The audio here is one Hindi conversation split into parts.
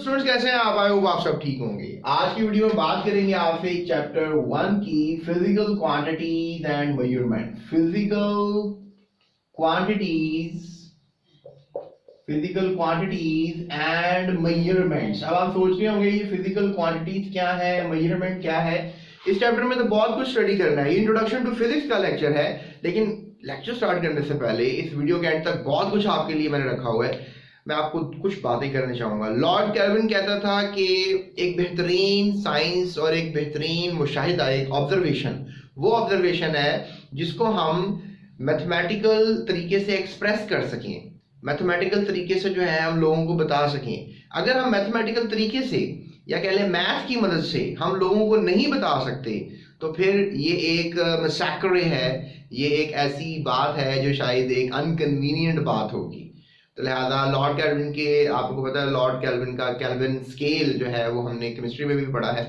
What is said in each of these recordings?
स्टूडेंट्स कैसे हैं आप? आई होप आप सब ठीक होंगे। आज की वीडियो में बात करेंगे आपसे चैप्टर 1 की physical quantities and measurement. Physical quantities and measurements. अब आप सोच रहे होंगे ये फिजिकल क्वांटिटीज क्या है, मेजरमेंट क्या है। इस चैप्टर में तो बहुत कुछ स्टडी करना है। ये इंट्रोडक्शन टू फिजिक्स का लेक्चर है, लेकिन लेक्चर स्टार्ट करने से पहले इस वीडियो के एंड तक बहुत कुछ आपके लिए मैंने रखा हुआ है। मैं आपको कुछ बातें करना चाहूंगा। लॉर्ड केल्विन कहता था कि एक बेहतरीन साइंस और एक बेहतरीन मुशाहिदा, एक ऑब्जर्वेशन, वो ऑब्जर्वेशन है जिसको हम मैथमेटिकल तरीके से एक्सप्रेस कर सकें, मैथमेटिकल तरीके से जो है हम लोगों को बता सकें। अगर हम मैथमेटिकल तरीके से या कह लें मैथ की मदद से हम लोगों को नहीं बता सकते तो फिर ये एक मसैकरे है, ये एक ऐसी बात है जो शायद एक अनकन्वीनियंट बात होगी। तो लिहाजा लॉर्ड केल्विन के, आपको पता है लॉर्ड केल्विन का केल्विन स्केल जो है वो हमने केमिस्ट्री में भी पढ़ा है।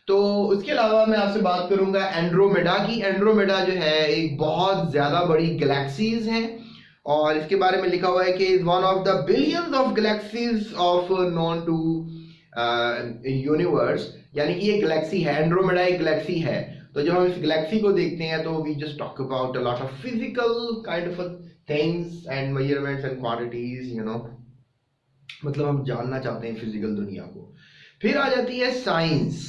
तो उसके अलावा मैं आपसे बात करूंगा एंड्रोमेडा की। एंड्रोमेडा जो है एक बहुत ज्यादा बड़ी गैलेक्सीज है और इसके बारे में लिखा हुआ है कि is one of the billions of galaxies of known to universe. यानी कि ये गैलेक्सी है, एंड्रोमेडा एक गैलेक्सी है। तो जब हम इस गैलेक्सी को देखते हैं तो we just talk about a lot of physical kind of things and measurements and quantities, you know, मतलब हम जानना चाहते हैं फिजिकल दुनिया को। फिर आ जाती है साइंस।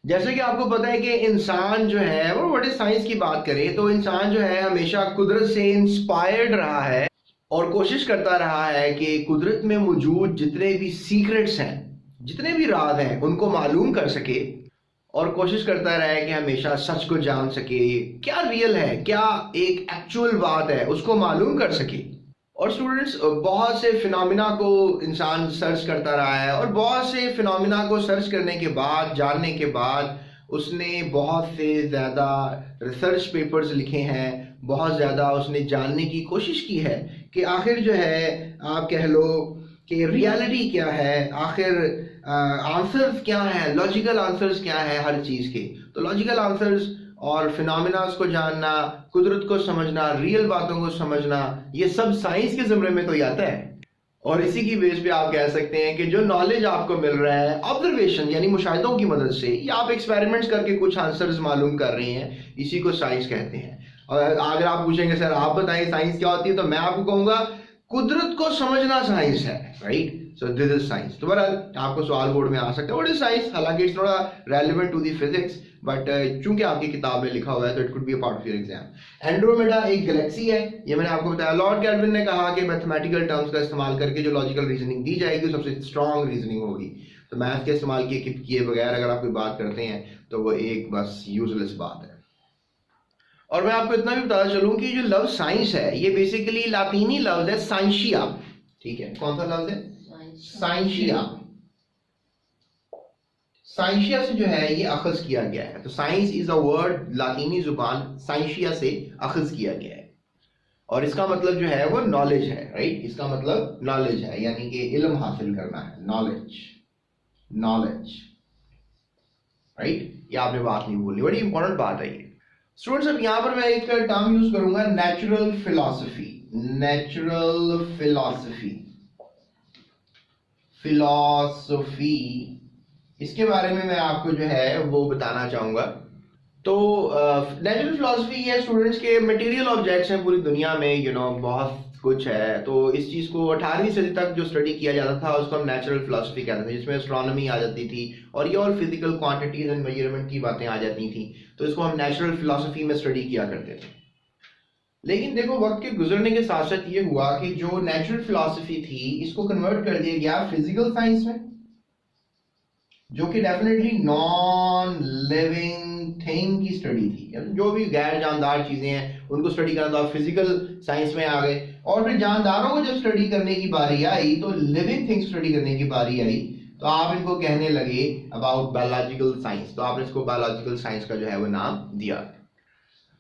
जैसे कि आपको पता है कि इंसान जो है वो बड़े साइंस की बात करें तो इंसान जो है हमेशा कुदरत से इंस्पायर्ड रहा है और कोशिश करता रहा है कि कुदरत में मौजूद जितने भी सीक्रेट्स हैं, जितने भी राज हैं, उनको मालूम कर सके और कोशिश करता रहा है कि हमेशा सच को जान सके, क्या रियल है, क्या एक एक्चुअल बात है, उसको मालूम कर सके। और स्टूडेंट्स, बहुत से फिनोमिना को इंसान सर्च करता रहा है और बहुत से फिनोमिना को सर्च करने के बाद, जानने के बाद उसने बहुत से ज़्यादा रिसर्च पेपर्स लिखे हैं, बहुत ज़्यादा उसने जानने की कोशिश की है कि आखिर जो है आप कह लो कि रियलिटी क्या है, आखिर आंसर्स क्या है, लॉजिकल आंसर्स क्या है हर चीज़ के। तो लॉजिकल आंसर्स और फिनोमिनास को जानना, कुदरत को समझना, रियल बातों को समझना, ये सब साइंस के ज़मरे में तो ही आता है। और इसी की बेस पे आप कह सकते हैं कि जो नॉलेज आपको मिल रहा है ऑब्जर्वेशन यानी मुशाहिदों की मदद से, या आप एक्सपेरिमेंट्स करके कुछ आंसर्स मालूम कर रहे हैं, इसी को साइंस कहते हैं। और अगर आप पूछेंगे सर आप बताएं साइंस क्या होती है, तो मैं आपको कहूँगा कुदरत को समझना साइंस है, right. So this is science. तो बहरहाल आपको सवाल बोर्ड में आ सकता है व्हाट इज साइंस। हालांकि it's not relevant to the physics, but चूंकि आपकी किताब में लिखा हुआ है तो it could be a part of your exam. Andromeda एक गैलेक्सी है, ये मैंने आपको बताया। लॉर्ड केल्विन ने कहा कि मैथमेटिकल टर्म्स का इस्तेमाल करके जो लॉजिकल रीजनिंग दी जाएगी सबसे स्ट्रॉन्ग रीजनिंग होगी। तो मैथ के इस्तेमाल किए बगैर अगर आप कोई बात करते हैं तो वो एक बस यूजलेस बात है। और मैं आपको इतना भी बताना चलूं कि जो लफ्ज साइंस है ये बेसिकली लातीनी लफ्ज है साइंशिया, ठीक है। कौन सा लफ्ज है? साइंशिया। साइंशिया से जो है ये अखज किया गया है। तो साइंस इज अ वर्ड लातीनी जुबान साइंशिया से अखज किया गया है और इसका मतलब जो है वो नॉलेज है, राइट। इसका मतलब नॉलेज है, यानी कि इल्म हासिल करना है, नॉलेज, राइट। ये आपने बात नहीं बोली, बड़ी इंपॉर्टेंट बात है ये। स्टूडेंट्स, अब यहां पर मैं एक टर्म यूज करूंगा, नेचुरल फिलॉसफी। इसके बारे में मैं आपको जो है वो बताना चाहूंगा। तो नेचुरल फिलॉसफी है स्टूडेंट्स के मटेरियल ऑब्जेक्ट्स हैं पूरी दुनिया में, यू नो, बहुत कुछ है। तो इस चीज को 18वीं सदी तक जो स्टडी किया जाता था उसको हम नेचुरल फिलॉसफी कहते थे, जिसमें एस्ट्रोनॉमी आ जाती थी और ये और फिजिकल क्वांटिटीज एंड मेजरमेंट की बातें आ जाती थी। तो इसको हम नेचुरल फिलॉसफी में स्टडी किया करते थे। लेकिन देखो वक्त के गुजरने के साथ साथ ये हुआ कि जो नेचुरल फिलॉसफी थी इसको कन्वर्ट कर दिया गया फिजिकल साइंस में, जो कि डेफिनेटली नॉन लिविंग थिंग की स्टडी थी। जो भी गैर जानदार चीजें हैं उनको स्टडी करना, तो आप फिजिकल साइंस में आ गए। और फिर जानदारों को जब स्टडी करने की बारी आई तो लिविंग थिंग्स स्टडी करने की बारी आई, तो आप इनको कहने लगे अबाउट बायोलॉजिकल साइंस। तो आपने इसको बायोलॉजिकल साइंस का जो है वो नाम दिया।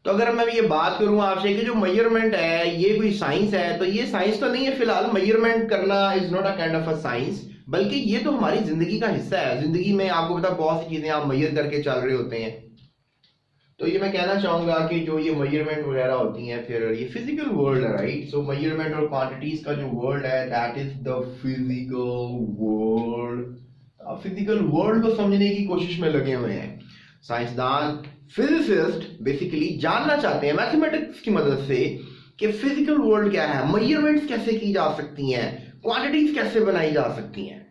तो अगर मैं ये बात करूं आपसे कि जो मेजरमेंट है ये कोई साइंस है, तो ये साइंस तो नहीं है फिलहाल। मेजरमेंट करना is not a kind of a science, बल्कि ये तो हमारी जिंदगी का हिस्सा है। जिंदगी में आपको पता बहुत सी चीजें आप मेजर करके चल रहे होते हैं। तो ये मैं कहना चाहूंगा कि जो ये मेजरमेंट वगैरह होती हैं, फिर ये फिजिकल वर्ल्ड है, राइट? सो मेजरमेंट और क्वांटिटीज का जो वर्ल्ड है, that is the physical world. Physical world को समझने की कोशिश में लगे हुए हैं साइंसदान, फिजिसिस्ट बेसिकली जानना चाहते हैं मैथमेटिक्स की मदद से कि फिजिकल वर्ल्ड क्या है, मेजरमेंट्स कैसे की जा सकती हैं, क्वांटिटीज कैसे बनाई जा सकती हैं।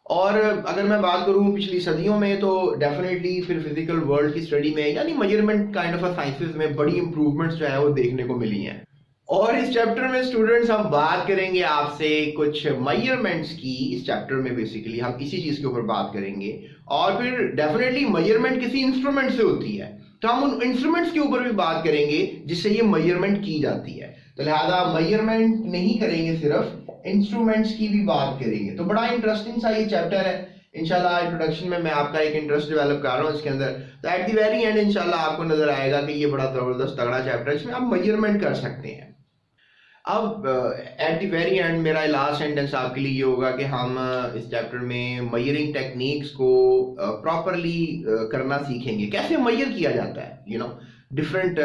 और अगर मैं बात करूं पिछली सदियों में, तो डेफिनेटली फिर फिजिकल वर्ल्ड की स्टडी में यानी मेजरमेंट काइंड ऑफ साइंसेस में बड़ी इंप्रूवमेंट्स जो है वो देखने को मिली हैं। और इस चैप्टर में स्टूडेंट्स हम बात करेंगे आपसे कुछ मेजरमेंट्स की। इस चैप्टर में बेसिकली हम इसी चीज के ऊपर बात करेंगे, और फिर डेफिनेटली मेजरमेंट किसी इंस्ट्रूमेंट से होती है, तो हम उन इंस्ट्रूमेंट्स के ऊपर भी बात करेंगे जिससे ये मेजरमेंट की जाती है। तो लिहाजा मेजरमेंट नहीं करेंगे, सिर्फ इंस्ट्रूमेंट्स की भी बात करेंगे। तो बड़ा इंटरेस्टिंग सा ये चैप्टर है। इंशाल्लाह इंट्रोडक्शन में मैं आपका एक इंटरेस्ट डेवलप कर रहा हूँ इसके अंदर, तो एट द वेरी एंड इंशाल्लाह आपको नजर आएगा कि ये बड़ा जबरदस्त तगड़ा चैप्टर है जिसमें आप मेजरमेंट कर सकते हैं। अब एट द वेरी एंड मेरा लास्ट सेंटेंस आपके लिए ये होगा कि हम इस चैप्टर में मेजरिंग टेक्निक्स को प्रॉपरली करना सीखेंगे, कैसे मेजर किया जाता है, यू नो, डिफरेंट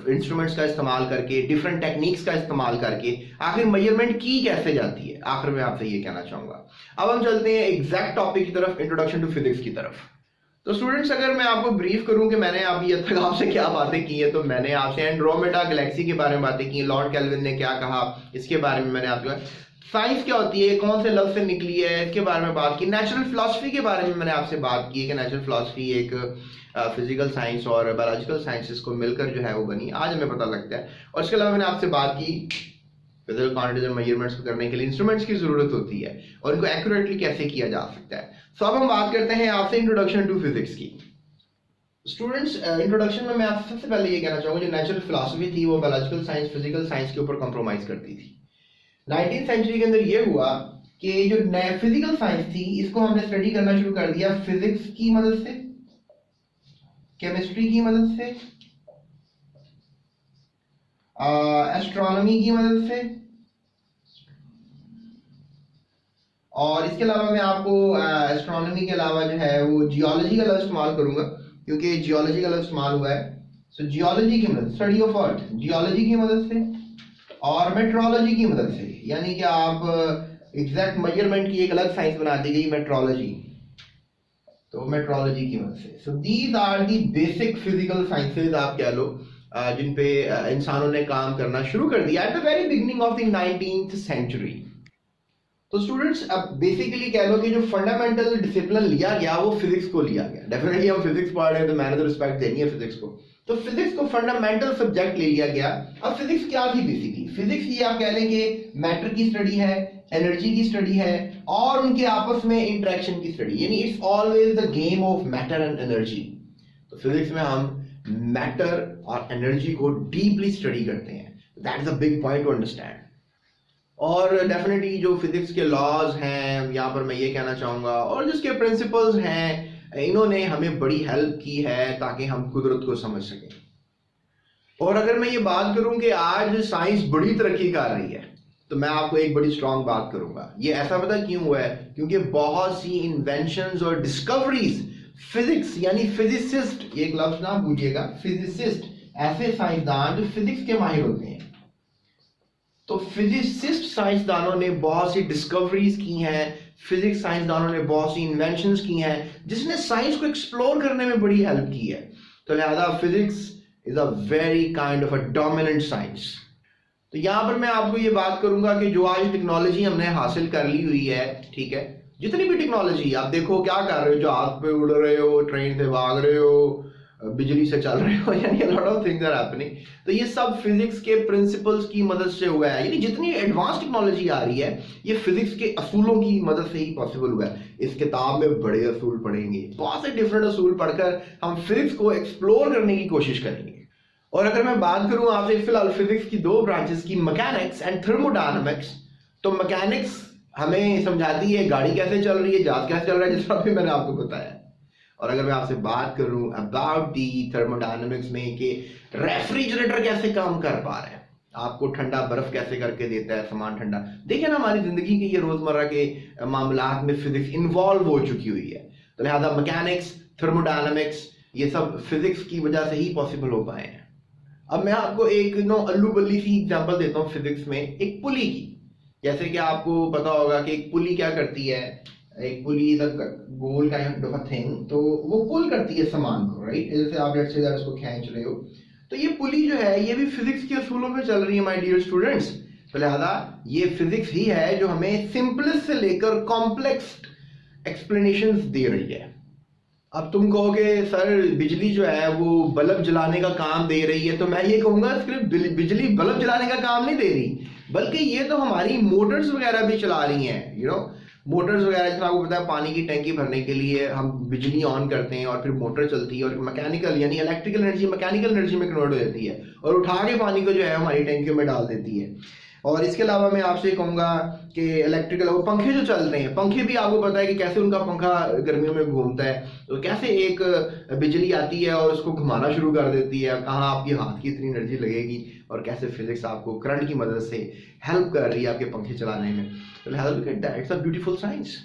इंस्ट्रूमेंट्स का इस्तेमाल करके, डिफरेंट टेक्निक्स का इस्तेमाल करके आखिर मेजरमेंट की कैसे जाती है। आखिर में आपसे ये कहना चाहूंगा। अब हम चलते हैं एग्जैक्ट टॉपिक की तरफ, इंट्रोडक्शन टू फिजिक्स की तरफ। तो स्टूडेंट्स, अगर मैं आपको ब्रीफ करूं कि मैंने अभी तक आपसे क्या बातें की है, तो मैंने आपसे एंड्रोमेडा गैलेक्सी के बारे में बातें की, लॉर्ड केल्विन ने क्या कहा इसके बारे में मैंने आपको, साइंस क्या होती है, कौन से लफ्ज से निकली है, इसके बारे में बात की। नेचुरल फिलॉसफी के बारे में मैंने आपसे बात की कि नेचुरल फिलॉसफी एक फिजिकल साइंस और बायोलॉजिकल साइंसेस को मिलकर जो है वो बनी, आज हमें पता लगता है। और इसके अलावा मैंने आपसे बात की फिजिकल क्वांटिटीज और मेजरमेंट्स को करने के लिए इंस्ट्रूमेंट्स की जरूरत होती है और इनको एक्यूरेटली कैसे किया जा सकता है। सो अब हम बात करते हैं आपसे इंट्रोडक्शन टू फिजिक्स की। स्टूडेंट्स, इंट्रोडक्शन में मैं आपसे सबसे पहले ये कहना चाहूंगा, जो नेचुरल फिलॉसफी थी वो बायोलॉजिकल साइंस, फिजिकल साइंस के ऊपर कॉम्प्रोमाइज करती थी। 19th सेंचुरी के अंदर ये हुआ कि जो फिजिकल साइंस थी इसको हमने स्टडी करना शुरू कर दिया फिजिक्स की मदद से, केमिस्ट्री की मदद से, एस्ट्रोनॉमी की मदद से, और इसके अलावा मैं आपको एस्ट्रोनॉमी के अलावा जो है वो जियोलॉजी का लफ्ज इस्तेमाल करूंगा, क्योंकि जियोलॉजी का लफ्ज इस्तेमाल हुआ है। सो जियोलॉजी की मदद, स्टडी ऑफ अर्थ, जियोलॉजी की मदद से, और मेट्रोलॉजी की मदद से, यानी कि आप एग्जैक्ट मेजरमेंट की एक अलग साइंस बना दी गई मेट्रोलॉजी, तो मेट्रोलॉजी की मदद से। So these are the basic physical sciences आप कह लो, जिन पे इंसानों ने काम करना शुरू कर दिया at the very beginning of the 19th century. तो स्टूडेंट्स, अब बेसिकली कह लो कि जो फंडामेंटल डिसिप्लिन लिया गया वो फिजिक्स को लिया गया। डेफिनेटली हम फिजिक्स पढ़ रहे हैं तो मैंने तो रिस्पेक्ट देनी है फिजिक्स को, तो फिजिक्स को फंडामेंटल सब्जेक्ट ले लिया गया। अब फिजिक्स क्या थी बेसिकली? फिजिक्स ये आप कह लें कि मैटर की स्टडी है, एनर्जी की स्टडी है, और उनके आपस में इंटरेक्शन की स्टडी, यानी it's always the game of matter and energy. तो फिजिक्स में हम मैटर और एनर्जी को डीपली स्टडी करते हैं, that is a big point two understand. और डेफिनेटली जो फिजिक्स के लॉज हैं, यहाँ पर मैं ये कहना चाहूंगा, और जिसके प्रिंसिपल्स हैं, इन्होंने हमें बड़ी हेल्प की है ताकि हम कुदरत को समझ सकें। और अगर मैं ये बात करूं कि आज साइंस बड़ी तरक्की कर रही है, तो मैं आपको एक बड़ी स्ट्रांग बात करूंगा। ये ऐसा पता क्यों हुआ है? क्योंकि बहुत सी इन्वेंशंस और डिस्कवरीज फिजिक्स यानी फिजिसिस्ट, ये एक लफ्ज ना भूलिएगा, फिजिसिस्ट ऐसे साइंसदान जो फिजिक्स के माहिर होते हैं, तो फिजिसिस्ट साइंसदानों ने बहुत सी डिस्कवरीज की हैं, फिजिक्स साइंसदानों ने बहुत सी इन्वेंशंस की हैं जिसने साइंस को एक्सप्लोर करने में बड़ी हेल्प की है। तो लिहाजा physics is a very kind of a dominant science. तो यहां पर मैं आपको ये बात करूंगा कि जो आज टेक्नोलॉजी हमने हासिल कर ली हुई है, ठीक है, जितनी भी टेक्नोलॉजी आप देखो, क्या कर रहे हो, जो हाथ पे उड़ रहे हो, ट्रेन से भाग रहे हो, बिजली से चल रहे हो, यानी lot of things are happening, तो ये सब फिजिक्स के प्रिंसिपल्स की मदद से हुआ है। यानी जितनी एडवांस टेक्नोलॉजी आ रही है ये फिजिक्स के असूलों की मदद से ही पॉसिबल हुआ है। इस किताब में बड़े असूल पढ़ेंगे, बहुत से डिफरेंट असूल पढ़कर हम फिजिक्स को एक्सप्लोर करने की कोशिश करेंगे। और अगर मैं बात करूं आपसे फिलहाल फिजिक्स की दो ब्रांचेस की, मैकेनिक्स एंड थर्मोडायनामिक्स, तो मैकेनिक्स हमें समझाती है गाड़ी कैसे चल रही है, जहाज कैसे चल रहा है, जिस तरह भी मैंने आपको बताया। और अगर मैं आपसे बात करूं अबाउट दी थर्मोडायनामिक्स में कि रेफ्रिजरेटर कैसे काम कर पा रहा है, आपको ठंडा बर्फ कैसे करके देता है, सामान ठंडा, देखिए ना हमारी जिंदगी के ये रोजमर्रा के मामलात में फिजिक्स इन्वॉल्व हो चुकी हुई है। तो लिहाजा मैकेनिक्स, थर्मोडायनामिक्स, ये सब फिजिक्स की वजह से ही पॉसिबल हो पाए हैं। अब मैं आपको एक अल्लू बल्ली सी एग्जांपल देता हूँ फिजिक्स में, एक पुली की। जैसे कि आपको पता होगा कि एक पुली क्या करती है, एक पुली गोल काइंड ऑफ अ थिंग, तो वो पुल करती है सामान को, राइट। जैसे आप लेट्स से इसको खींच रहे हो, तो ये पुली जो है ये भी फिजिक्स के असूलों पे चल रही है माय डियर स्टूडेंट्स। तो लिहाजा ये फिजिक्स ही है जो हमें सिंपलेस्ट से लेकर कॉम्प्लेक्स एक्सप्लेनेशंस दे रही है। अब तुम कहोगे सर बिजली जो है वो बल्ब जलाने का काम दे रही है, तो मैं ये कहूंगा सिर्फ बिजली बल्ब जलाने का काम नहीं दे रही, बल्कि ये तो हमारी मोटर्स वगैरह भी चला रही हैं। मोटर्स वगैरह, जिसमें आपको पता है पानी की टंकी भरने के लिए हम बिजली ऑन करते हैं और फिर मोटर चलती है और मैकेनिकल यानी इलेक्ट्रिकल एनर्जी मैकेनिकल एनर्जी में कन्वर्ट हो जाती है और उठा के पानी को जो है हमारी टंकियों में डाल देती है। और इसके अलावा मैं आपसे कहूँगा कि इलेक्ट्रिकल वो पंखे जो चल रहे हैं, पंखे भी आपको पता है कि कैसे उनका पंखा गर्मियों में घूमता है, तो कैसे एक बिजली आती है और उसको घुमाना शुरू कर देती है, कहाँ आपके हाथ की इतनी एनर्जी लगेगी और कैसे फिजिक्स आपको करंट की मदद से हेल्प कर रही है आपके पंखे चलाने में। तो इट्स अ ब्यूटीफुल साइंस।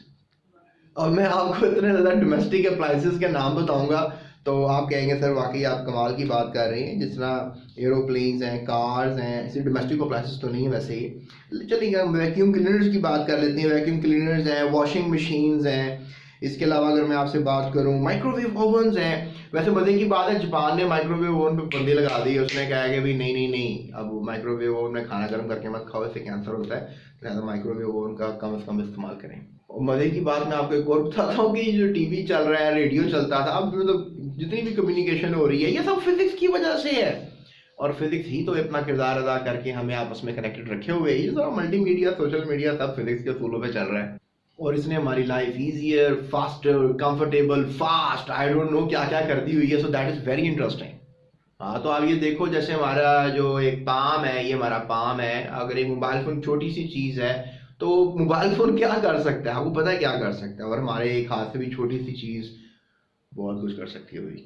और मैं आपको इतने ज़्यादा डोमेस्टिक अप्लायंसेस के नाम बताऊंगा तो आप कहेंगे सर वाकई आप कमाल की बात कर रहे हैं, जिस तरह एरोप्लेन्स हैं, कार्स हैं, ऐसे डोमेस्टिक अप्लायंसेस तो नहीं है वैसे ही। चलिए हम वैक्यूम क्लीनर्स की बात कर लेते हैं। वैक्यूम क्लीनर्स हैं, वॉशिंग मशीन्स हैं। इसके अलावा अगर मैं आपसे बात करूं माइक्रोवेव ओवन्स हैं। वैसे मजे की बात है जापान ने माइक्रोवेव ओवन पे बंदी लगा दी है, उसने कहा है कि भाई नहीं नहीं नहीं, अब माइक्रोवेव ओवन में खाना गर्म करके मत खाओ, इससे कैंसर होता है, लिहाजा माइक्रोवेव ओवन का कम से कम इस्तेमाल करें। और मजे की बात मैं आपको एक और बताता हूँ कि जो टीवी चल रहा है, रेडियो चलता था, अब मतलब जितनी भी कम्युनिकेशन हो रही है ये सब फिजिक्स की वजह से है। और फिजिक्स ही तो अपना किरदार अदा करके हमें आपस में कनेक्टेड रखे हुए है। ये सारा मल्टीमीडिया, सोशल मीडिया सब फिजिक्स के असूलों पे चल रहा है और इसने हमारी life easier, faster, comfortable, fast, I don't know क्या क्या कर दी हुई है। So that is very interesting. हाँ, तो आप ये देखो जैसे हमारा जो एक पाम है, ये हमारा पाम है। अगर एक मोबाइल फोन छोटी सी चीज है तो मोबाइल फोन क्या कर सकता है, आपको पता है क्या कर सकता है? और हमारे एक हाथ से भी छोटी सी चीज बहुत कुछ कर सकती है भाई।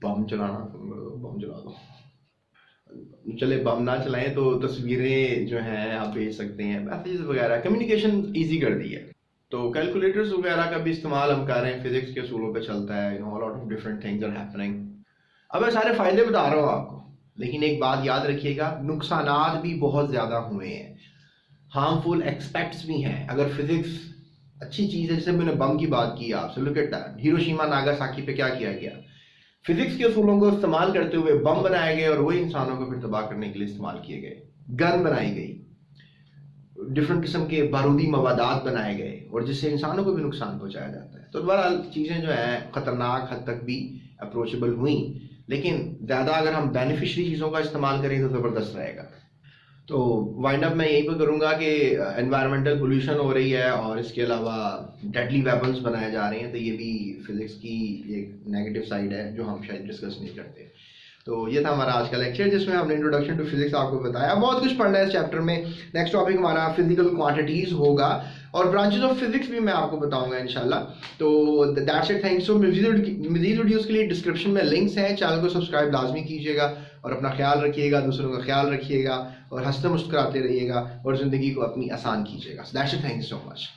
बम चलाना, बम चला दो। चले बम ना चलाएं तो तस्वीरें जो हैं आप भेज सकते हैं, मैसेजेस वगैरह, कम्युनिकेशन इजी कर दी है। तो कैलकुलेटर्स वगैरह का भी इस्तेमाल हम कर रहे हैं, फिजिक्स के असूलों पे चलता है। Lot of different things are happening. अब मैं सारे फायदे बता रहा हूँ आपको, लेकिन एक बात याद रखिएगा, नुकसानात भी बहुत ज्यादा हुए हैं, हार्मफुल एक्सपेक्ट्स भी हैं। अगर फिजिक्स अच्छी चीज है, जैसे मैंने बम की बात की आपसे, look at that, Hiroshima Nagasaki पे क्या किया गया, फिजिक्स के असूलों को इस्तेमाल करते हुए बम बनाए गए और वही इंसानों को फिर तबाह करने के लिए इस्तेमाल किए गए। गन बनाई गई, डिफरेंट किस्म के बारूदी मवादात बनाए गए और जिससे इंसानों को भी नुकसान पहुंचाया जाता है। तो बहरहाल चीजें जो है खतरनाक हद तक भी अप्रोचेबल हुई, लेकिन ज्यादा अगर हम बेनिफिशियरी चीजों का इस्तेमाल करें तो जबरदस्त रहेगा। तो वाइंड अप मैं यहीं पर करूंगा कि एनवायरमेंटल पोल्यूशन हो रही है और इसके अलावा डेडली वेपन्स बनाए जा रहे हैं, तो ये भी फिजिक्स की एक नेगेटिव साइड है जो हम शायद डिस्कस नहीं करते। तो ये था हमारा आज का लेक्चर, जिसमें हमने इंट्रोडक्शन टू फिजिक्स आपको बताया। बहुत कुछ पढ़ना है इस चैप्टर में। नेक्स्ट टॉपिक हमारा फिजिकल क्वांटिटीज होगा और ब्रांचेस ऑफ फिजिक्स भी मैं आपको बताऊंगा इंशाल्लाह। तो दैट्स इट, थैंक्स। सो मज़ीद वीडियोस के लिए डिस्क्रिप्शन में लिंक्स हैं, चैनल को सब्सक्राइब लाजमी कीजिएगा और अपना ख्याल रखिएगा, दूसरों का ख्याल रखिएगा और हंसते मुस्कुराते रहिएगा और ज़िंदगी को अपनी आसान कीजिएगा। That's it, thank you so much.